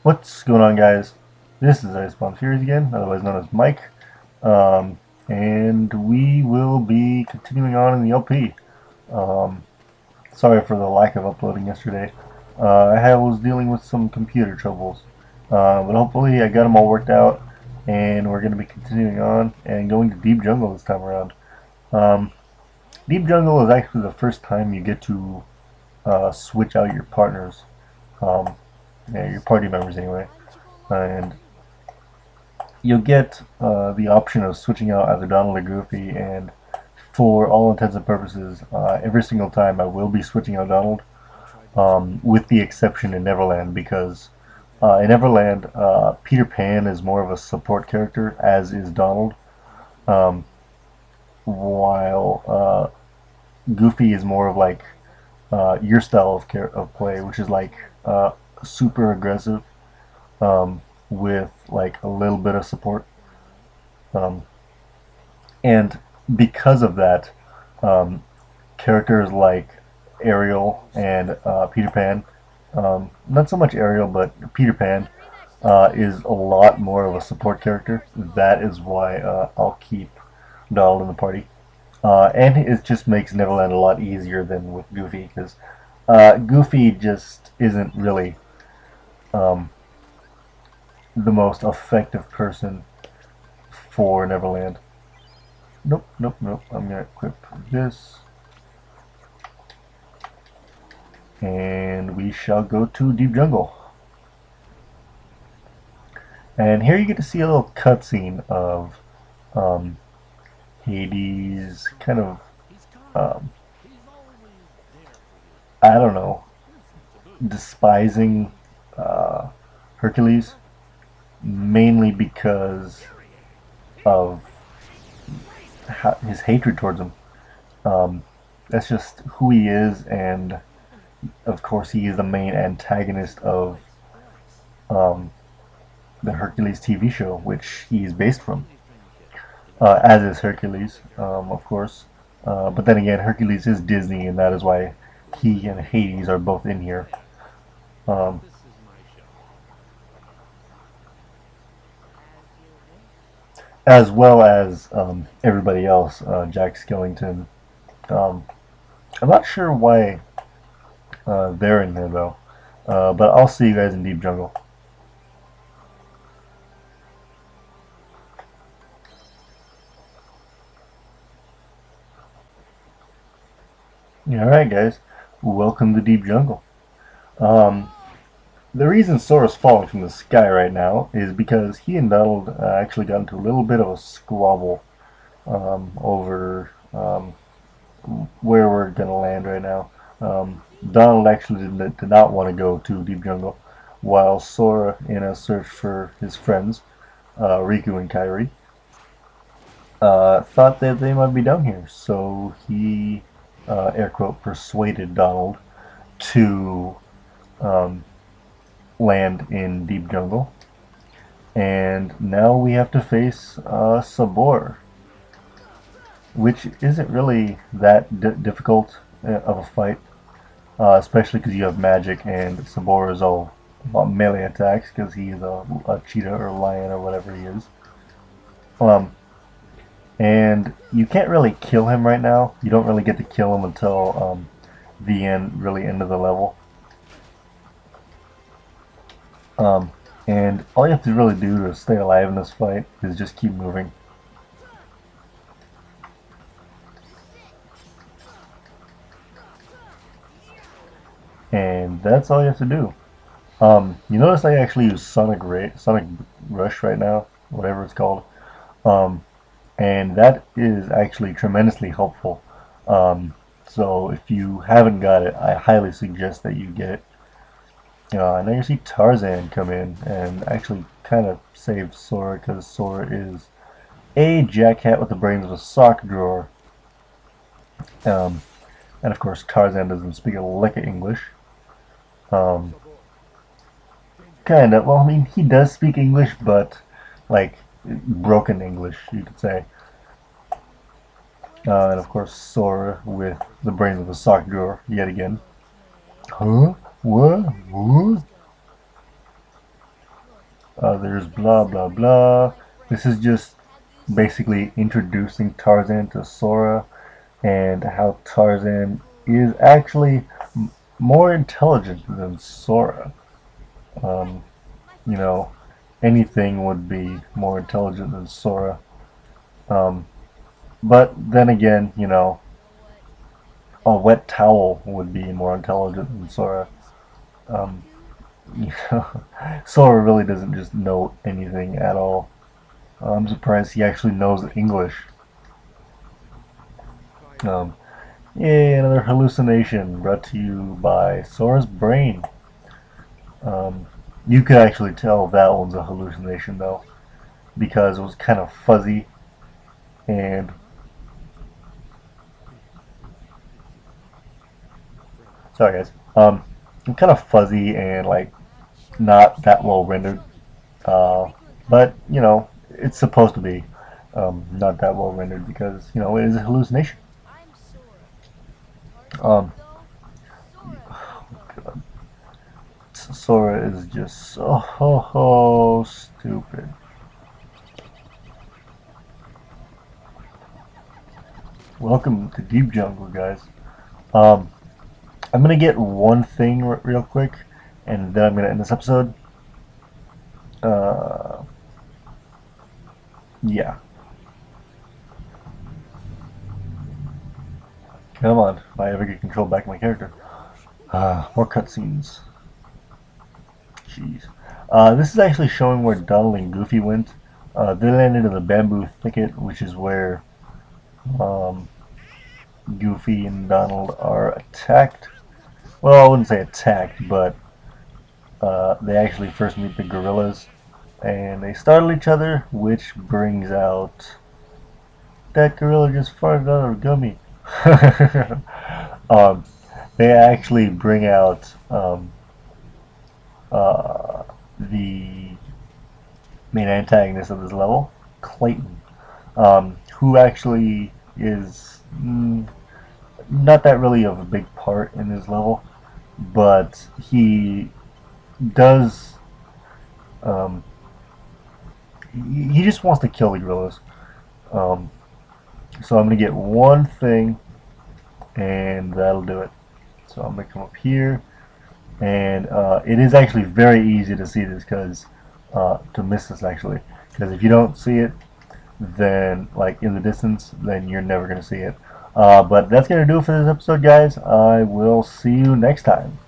What's going on, guys? This is Iceborne Furies again, otherwise known as Mike, and we will be continuing on in the LP. Sorry for the lack of uploading yesterday. I was dealing with some computer troubles, but hopefully I got them all worked out, and we're going to be continuing on and going to Deep Jungle this time around. Um, Deep Jungle is actually the first time you get to switch out your partners. Yeah, your party members anyway, and you'll get the option of switching out either Donald or Goofy, and for all intents and purposes, every single time I will be switching out Donald, with the exception in Neverland, because in Neverland, Peter Pan is more of a support character, as is Donald, um, while Goofy is more of like your style of play, which is like super aggressive, with like a little bit of support, um, and because of that, um, characters like Ariel and Peter Pan, not so much Ariel, but Peter Pan is a lot more of a support character. That is why I'll keep Donald in the party. And it just makes Neverland a lot easier than with Goofy, because Goofy just isn't really um, the most effective person for Neverland. Nope, nope, nope. I'm going to equip this. And we shall go to Deep Jungle. And here you get to see a little cutscene of Hades kind of, um, I don't know, despising Hercules, mainly because of his hatred towards him. That's just who he is, and of course he is the main antagonist of the Hercules TV show, which he is based from, as is Hercules, of course. But then again, Hercules is Disney, and that is why he and Hades are both in here. Um, as well as everybody else, Jack Skellington. Um, I'm not sure why they're in there though, but I'll see you guys in Deep Jungle. Alright guys, welcome to Deep Jungle. Um, the reason Sora's falling from the sky right now is because he and Donald actually got into a little bit of a squabble over where we're going to land right now. Donald actually did not want to go to Deep Jungle, while Sora, in a search for his friends, Riku and Kairi, thought that they might be down here. So he, air quote, persuaded Donald to land in Deep Jungle. And now we have to face Sabor, which isn't really that difficult of a fight, especially because you have magic, and Sabor is all about melee attacks because he is a cheetah or a lion or whatever he is. And you can't really kill him right now. You don't really get to kill him until the end of the level. And all you have to really do to stay alive in this fight is just keep moving. And that's all you have to do. You notice I actually use Sonic Rush right now, whatever it's called, and that is actually tremendously helpful. So if you haven't got it, I highly suggest that you get it. And now you see Tarzan come in and actually kind of save Sora, because Sora is a jackhat with the brains of a sock drawer. And of course Tarzan doesn't speak a lick of English. Kind of. Well, I mean, he does speak English, but like broken English, you could say. And of course Sora with the brains of a sock drawer yet again. Huh? What? What? There's blah blah blah. This is just basically introducing Tarzan to Sora and how Tarzan is actually more intelligent than Sora. Um, you know, anything would be more intelligent than Sora. Um, but then again, a wet towel would be more intelligent than Sora. Um, Sora really doesn't just know anything at all. I'm surprised he actually knows English. Um, Yay, another hallucination brought to you by Sora's brain. Um, you could actually tell that one's a hallucination though, because it was kind of fuzzy and sorry guys, kind of fuzzy and like not that well rendered. But it's supposed to be not that well rendered because it is a hallucination. Um, Sora is just so stupid. Welcome to Deep Jungle, guys. I'm gonna get one thing real quick, and then I'm gonna end this episode. Yeah. Come on, if I ever get control back of my character. More cutscenes. Jeez. This is actually showing where Donald and Goofy went. They landed in the bamboo thicket, which is where Goofy and Donald are attacked. Well, I wouldn't say attacked, but they actually first meet the gorillas, and they startle each other, which brings out that gorilla just farted out a gummy. They actually bring out the main antagonist of this level, Clayton, who actually is not that really of a big part in this level, but he does. He just wants to kill the gorillas. So I'm gonna get one thing, and that'll do it. So I'm gonna come up here, and it is actually very easy to see this because to miss this actually, because if you don't see it, then like in the distance, then you're never gonna see it. But that's gonna do it for this episode, guys. I will see you next time.